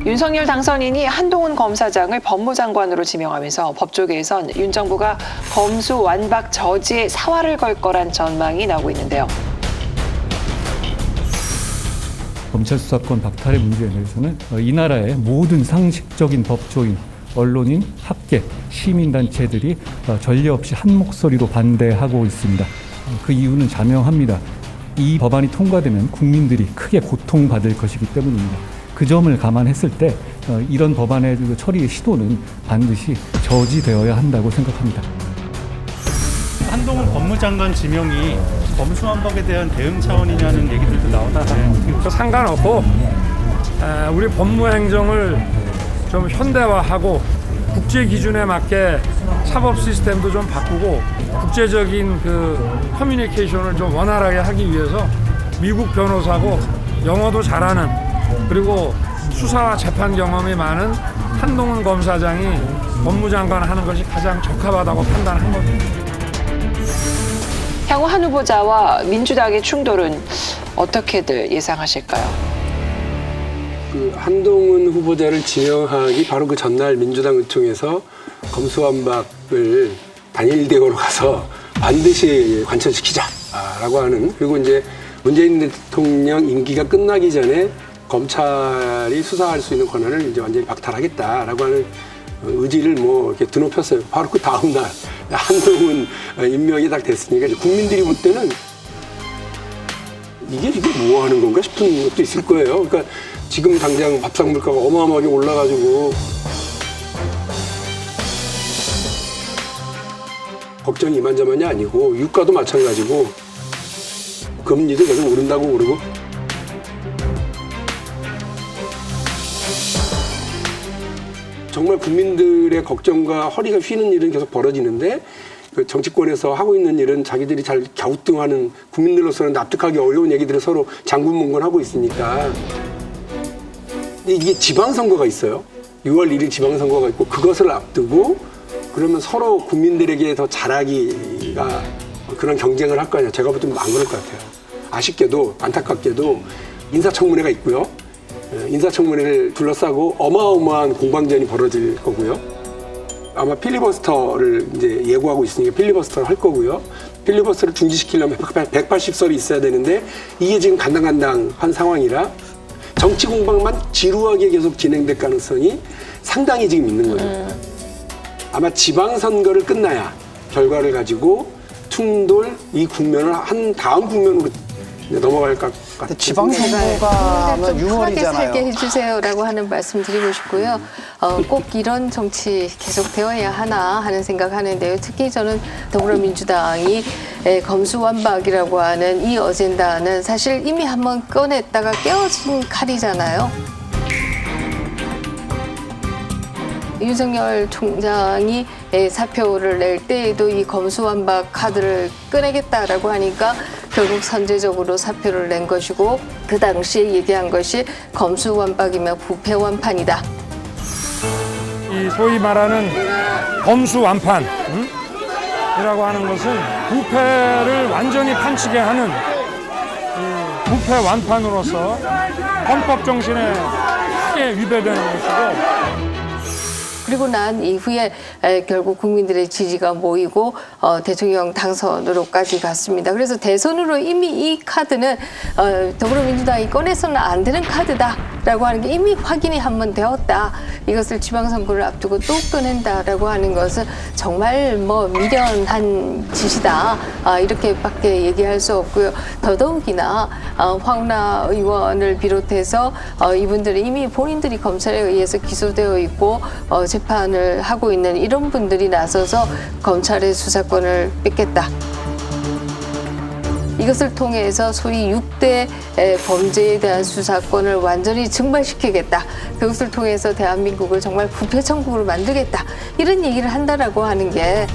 윤석열 당선인이 한동훈 검사장을 법무장관으로 지명하면서 법조계에선 윤 정부가 검수 완박 저지에 사활을 걸 거란 전망이 나오고 있는데요. 검찰 수사권 박탈의 문제에 대해서는 이 나라의 모든 상식적인 법조인, 언론인, 학계, 시민단체들이 전례 없이 한 목소리로 반대하고 있습니다. 그 이유는 자명합니다. 이 법안이 통과되면 국민들이 크게 고통받을 것이기 때문입니다. 그 점을 감안했을 때 이런 법안의 처리의 시도는 반드시 저지되어야 한다고 생각합니다. 한동훈 법무장관 지명이 검수완박에 대한 대응 차원이냐는 얘기들도 나오는데 상관없고 우리 법무행정을 좀 현대화하고 국제 기준에 맞게 사법 시스템도 좀 바꾸고 국제적인 그 커뮤니케이션을 좀 원활하게 하기 위해서 미국 변호사고 영어도 잘하는 그리고 수사와 재판 경험이 많은 한동훈 검사장이 법무장관 하는 것이 가장 적합하다고 판단한 겁니다. 향후 한 후보자와 민주당의 충돌은 어떻게들 예상하실까요? 그 한동훈 후보자를 지명하기 바로 그 전날 민주당 의총에서 검수완박을 단일 대거로 가서 반드시 관철시키자라고 하는, 그리고 이제 문재인 대통령 임기가 끝나기 전에 검찰이 수사할 수 있는 권한을 이제 완전히 박탈하겠다라고 하는 의지를 뭐 이렇게 드높였어요. 바로 그 다음 날 한동훈 임명이 딱 됐으니까 이제 국민들이 볼 때는 이게 지금 뭐 하는 건가 싶은 것도 있을 거예요. 그러니까 지금 당장 밥상 물가가 어마어마하게 올라가지고 걱정이 이만저만이 아니고 유가도 마찬가지고 금리도 계속 오른다고 그러고 정말 국민들의 걱정과 허리가 휘는 일은 계속 벌어지는데 그 정치권에서 하고 있는 일은 자기들이 잘 갸우뚱하는, 국민들로서는 납득하기 어려운 얘기들을 서로 장군문건하고 있으니까. 이게 지방선거가 있어요. 6월 1일 지방선거가 있고 그것을 앞두고 그러면 서로 국민들에게 더 잘하기가 그런 경쟁을 할 거 아니야. 제가 볼 때는 안 그럴 것 같아요. 아쉽게도 안타깝게도 인사청문회가 있고요. 인사청문회를 둘러싸고 어마어마한 공방전이 벌어질 거고요. 아마 필리버스터를 이제 예고하고 있으니까 필리버스터를 할 거고요. 필리버스터를 중지시키려면 180석이 있어야 되는데 이게 지금 간당간당한 상황이라 정치 공방만 지루하게 계속 진행될 가능성이 상당히 지금 있는 거예요. 아마 지방선거를 끝나야 결과를 가지고 충돌 이 국면을 한 다음 국면으로 넘어갈 것 같아요. 지방선거가 아마 좀 편하게 6월이잖아요. 살게 해주세요라고 하는 말씀 드리고 싶고요. 꼭 이런 정치 계속 되어야 하나 하는 생각하는데요. 특히 저는 더불어민주당이 검수완박이라고 하는 이 어젠다는 사실 이미 한번 꺼냈다가 깨어진 칼이잖아요. 윤석열 총장이 사표를 낼 때에도 이 검수완박 카드를 꺼내겠다라고 하니까 결국 선제적으로 사표를 낸 것이고 그 당시에 얘기한 것이 검수완박이면 부패완판이다. 이 소위 말하는 검수완판 이라고 하는 것은 부패를 완전히 판치게 하는 이 부패완판으로서 헌법 정신에 크게 위배되는 것이고 그리고 난 이후에 결국 국민들의 지지가 모이고 대통령 당선으로까지 갔습니다. 그래서 대선으로 이미 이 카드는 더불어민주당이 꺼내서는 안 되는 카드다라고 하는 게 이미 확인이 한번 되었다. 이것을 지방선거를 앞두고 또 꺼낸다라고 하는 것은 정말 뭐 미련한 짓이다. 이렇게밖에 얘기할 수 없고요. 더더욱이나 황운하 의원을 비롯해서 이분들이 이미 본인들이 검찰에 의해서 기소되어 있고 재판을 하고 있는 이런 분들이 나서서 검찰의 수사권을 뺏겠다. 이것을 통해서 소위 6대 범죄에 대한 수사권을 완전히 증발시키겠다. 그것을 통해서 대한민국을 정말 부패천국으로 만들겠다. 이런 얘기를 한다라고 하는 게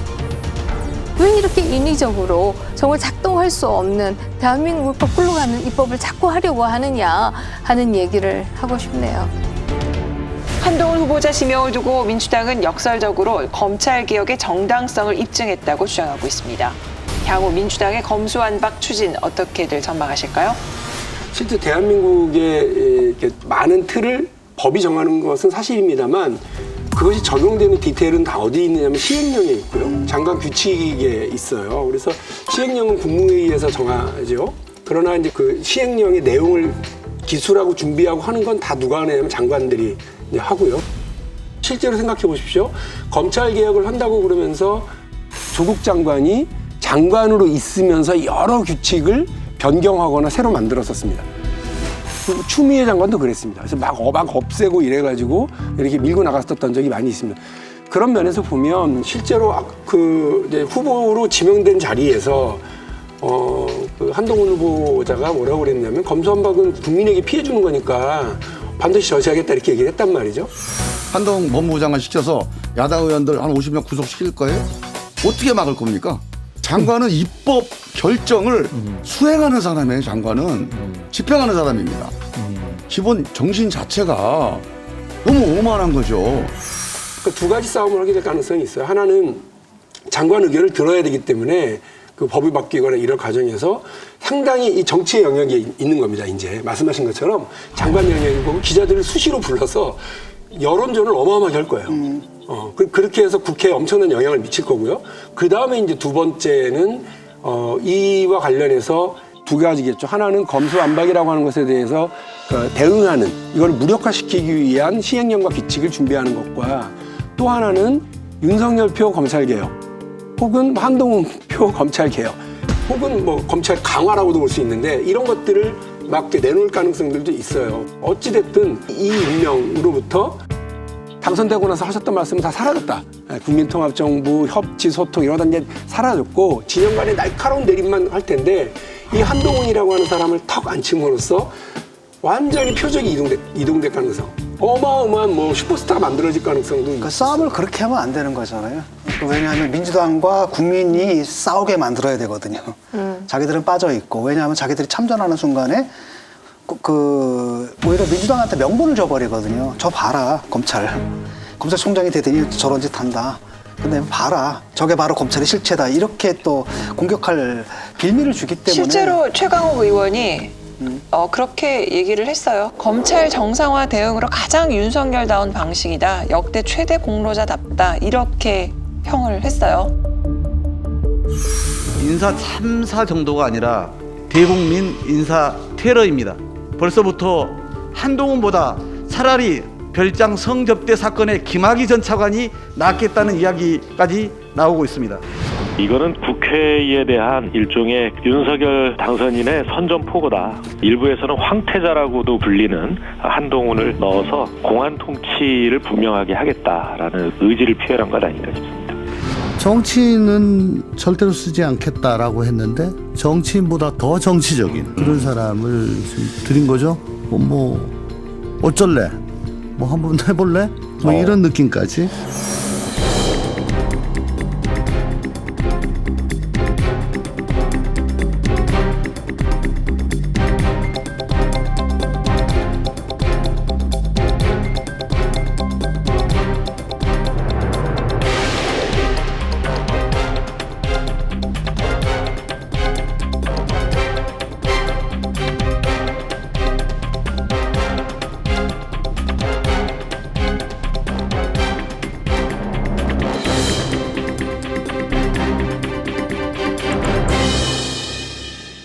왜 이렇게 인위적으로 정말 작동할 수 없는 대한민국을 거꾸로 가는 입법을 자꾸 하려고 하느냐 하는 얘기를 하고 싶네요. 한동훈 후보자 지명을 두고 민주당은 역설적으로 검찰개혁의 정당성을 입증했다고 주장하고 있습니다. 향후 민주당의 검수완박 추진 어떻게들 전망하실까요? 실제 대한민국의 이렇게 많은 틀을 법이 정하는 것은 사실입니다만 그것이 적용되는 디테일은 다 어디 있느냐면 시행령에 있고요. 장관 규칙에 있어요. 그래서 시행령은 국무회의에서 정하죠. 그러나 이제 그 시행령의 내용을 기술하고 준비하고 하는 건 다 누가 하냐면 장관들이 이제 하고요. 실제로 생각해 보십시오. 검찰 개혁을 한다고 그러면서 조국 장관이 장관으로 있으면서 여러 규칙을 변경하거나 새로 만들었었습니다. 추미애 장관도 그랬습니다. 그래서 막 없애고 이래가지고 이렇게 밀고 나갔었던 적이 많이 있습니다. 그런 면에서 보면 실제로 그 이제 후보로 지명된 자리에서 그 한동훈 후보자가 뭐라고 그랬냐면 검수완박은 국민에게 피해 주는 거니까 반드시 저지하겠다 이렇게 얘기를 했단 말이죠. 한동훈 법무부 장관 시켜서 야당 의원들 한 50명 구속시킬 거예요? 어떻게 막을 겁니까? 장관은 입법 결정을 수행하는 사람이에요. 장관은 집행하는 사람입니다. 기본 정신 자체가 너무 오만한 거죠. 그 두 가지 싸움을 하게 될 가능성이 있어요. 하나는 장관 의견을 들어야 되기 때문에 그 법이 바뀌거나 이럴 과정에서 상당히 이 정치의 영역이 있는 겁니다. 이제 말씀하신 것처럼 장관 영역이고 기자들을 수시로 불러서 여론전을 어마어마하게 할 거예요. 그렇게 해서 국회에 엄청난 영향을 미칠 거고요. 그 다음에 이제 두 번째는 이와 관련해서 두 가지겠죠. 하나는 검수완박이라고 하는 것에 대해서 대응하는 이걸 무력화시키기 위한 시행령과 규칙을 준비하는 것과 또 하나는 윤석열 표 검찰개혁 혹은 한동훈 표 검찰개혁 혹은 뭐 검찰 강화라고도 볼 수 있는데 이런 것들을 막 내놓을 가능성들도 있어요. 어찌됐든 이 운명으로부터 당선되고 나서 하셨던 말씀은 다 사라졌다. 국민통합정부, 협치, 소통 이런 게 사라졌고 진영 간의 날카로운 대립만 할 텐데 이 한동훈이라고 하는 사람을 턱 앉힘으로써 완전히 표적이 이동될 가능성. 어마어마한 뭐 슈퍼스타가 만들어질 가능성도 그 싸움을 그렇게 하면 안 되는 거잖아요. 왜냐하면 민주당과 국민이 싸우게 만들어야 되거든요. 자기들은 빠져 있고 왜냐하면 자기들이 참전하는 순간에 오히려 민주당한테 명분을 줘버리거든요. 저 봐라 검찰총장이 되더니 저런 짓 한다. 근데 봐라 저게 바로 검찰의 실체다. 이렇게 또 공격할 빌미를 주기 때문에 실제로 최강욱 의원이 그렇게 얘기를 했어요. 검찰 정상화 대응으로 가장 윤석열다운 방식이다. 역대 최대 공로자답다. 이렇게 평을 했어요. 인사 참사 정도가 아니라 대국민 인사 테러입니다. 벌써부터 한동훈보다 차라리 별장 성접대 사건의 김학의 전 차관이 낫겠다는 이야기까지 나오고 있습니다. 이거는 국회에 대한 일종의 윤석열 당선인의 선전포고다. 일부에서는 황태자라고도 불리는 한동훈을 넣어서 공안 통치를 분명하게 하겠다라는 의지를 표현한 것 아닌가 싶습니다. 정치인은 절대로 쓰지 않겠다라고 했는데 정치인보다 더 정치적인 그런 사람을 드린 거죠. 뭐 어쩔래? 뭐 한번 해볼래? 뭐 이런 느낌까지.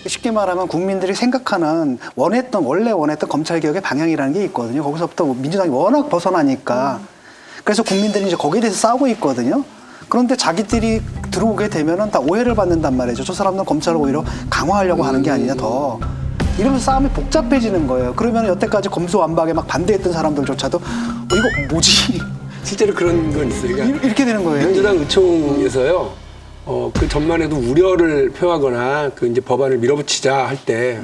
쉽게 말하면 국민들이 생각하는 원래 원했던 검찰개혁의 방향이라는 게 있거든요. 거기서부터 민주당이 워낙 벗어나니까 그래서 국민들이 이제 거기에 대해서 싸우고 있거든요. 그런데 자기들이 들어오게 되면은 다 오해를 받는단 말이죠. 저 사람들은 검찰을 오히려 강화하려고 하는 게 아니냐 더. 이러면서 싸움이 복잡해지는 거예요. 그러면 여태까지 검수완박에 막 반대했던 사람들조차도 이거 뭐지? 실제로 그런 건 있어요. 그러니까 이렇게 되는 거예요. 민주당 의총에서요. 그 전만에도 우려를 표하거나 그 이제 법안을 밀어붙이자 할 때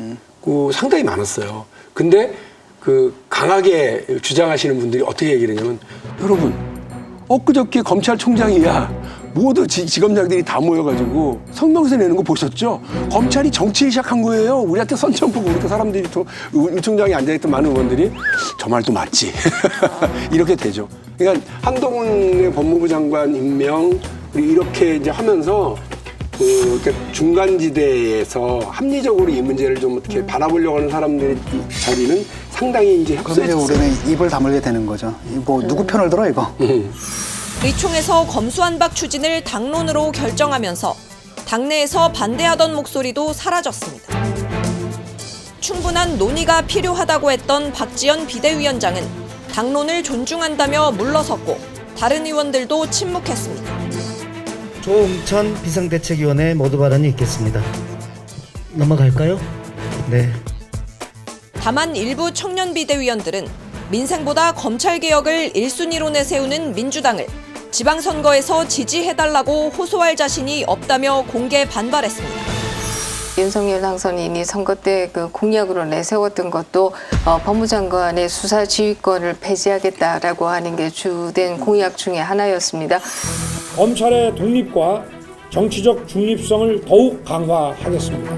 상당히 많았어요. 근데 그 강하게 주장하시는 분들이 어떻게 얘기를 했냐면 여러분 엊그저께 검찰총장이야 모두 지검장들이 다 모여가지고 성명서 내는 거 보셨죠? 검찰이 정치를 시작한 거예요. 우리한테 선전포고 우리 사람들이 또 의총장에 앉아있던 많은 의원들이 저 말도 맞지. 이렇게 되죠. 그러니까 한동훈의 법무부 장관 임명 이렇게 이제 하면서 그 중간지대에서 합리적으로 이 문제를 좀 어떻게 바라보려고 하는 사람들의 자리는 상당히 이제 그러면 이제 협소했어요. 우리는 입을 다물게 되는 거죠. 뭐 누구 편을 들어 이거? 의총에서 검수완박 추진을 당론으로 결정하면서 당내에서 반대하던 목소리도 사라졌습니다. 충분한 논의가 필요하다고 했던 박지원 비대위원장은 당론을 존중한다며 물러섰고 다른 의원들도 침묵했습니다. 조응천 비상대책위원회 모두 발언이 있겠습니다. 넘어갈까요? 네. 다만 일부 청년 비대위원들은 민생보다 검찰개혁을 1순위로 내세우는 민주당을 지방선거에서 지지해달라고 호소할 자신이 없다며 공개 반발했습니다. 윤석열 당선인이 선거 때 그 공약으로 내세웠던 것도 법무장관의 수사 지휘권을 폐지하겠다라고 하는 게 주된 공약 중에 하나였습니다. 검찰의 독립과 정치적 중립성을 더욱 강화하겠습니다.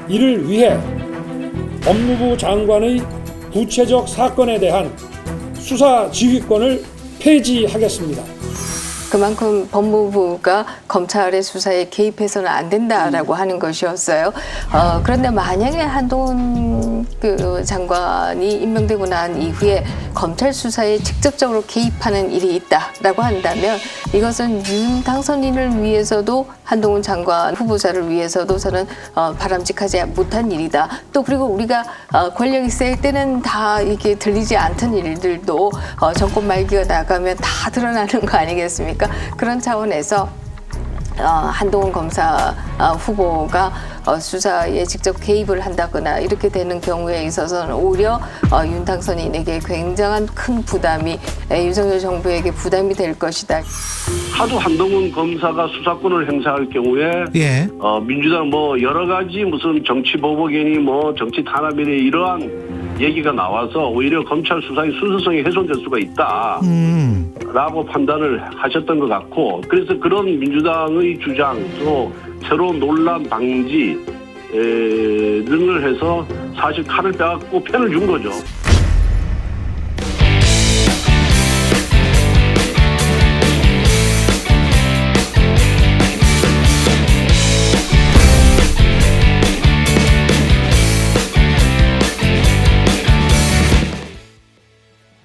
이를 위해 법무부 장관의 구체적 사건에 대한 수사 지휘권을 폐지하겠습니다. 그만큼 법무부가 검찰의 수사에 개입해서는 안 된다라고 하는 것이었어요. 그런데 만약에 한동훈 그 장관이 임명되고 난 이후에 검찰 수사에 직접적으로 개입하는 일이 있다라고 한다면 이것은 윤 당선인을 위해서도 한동훈 장관 후보자를 위해서도 저는 바람직하지 못한 일이다. 또 그리고 우리가 권력이 셀 때는 다 이게 들리지 않던 일들도 정권 말기가 나가면 다 드러나는 거 아니겠습니까? 그런 차원에서 한동훈 검사 후보가 수사에 직접 개입을 한다거나 이렇게 되는 경우에 있어서는 오히려 윤 당선인에게 굉장한 큰 부담이 윤석열 정부에게 부담이 될 것이다. 하도 한동훈 검사가 수사권을 행사할 경우에 예. 민주당 뭐 여러 가지 무슨 정치 보복이니 뭐 정치 탄압이니 이러한 얘기가 나와서 오히려 검찰 수사의 순수성이 훼손될 수가 있다. 라고 판단을 하셨던 것 같고 그래서 그런 민주당의 주장 또 새로운 논란 방지 등을 해서 사실 칼을 빼갖고 편을 준 거죠.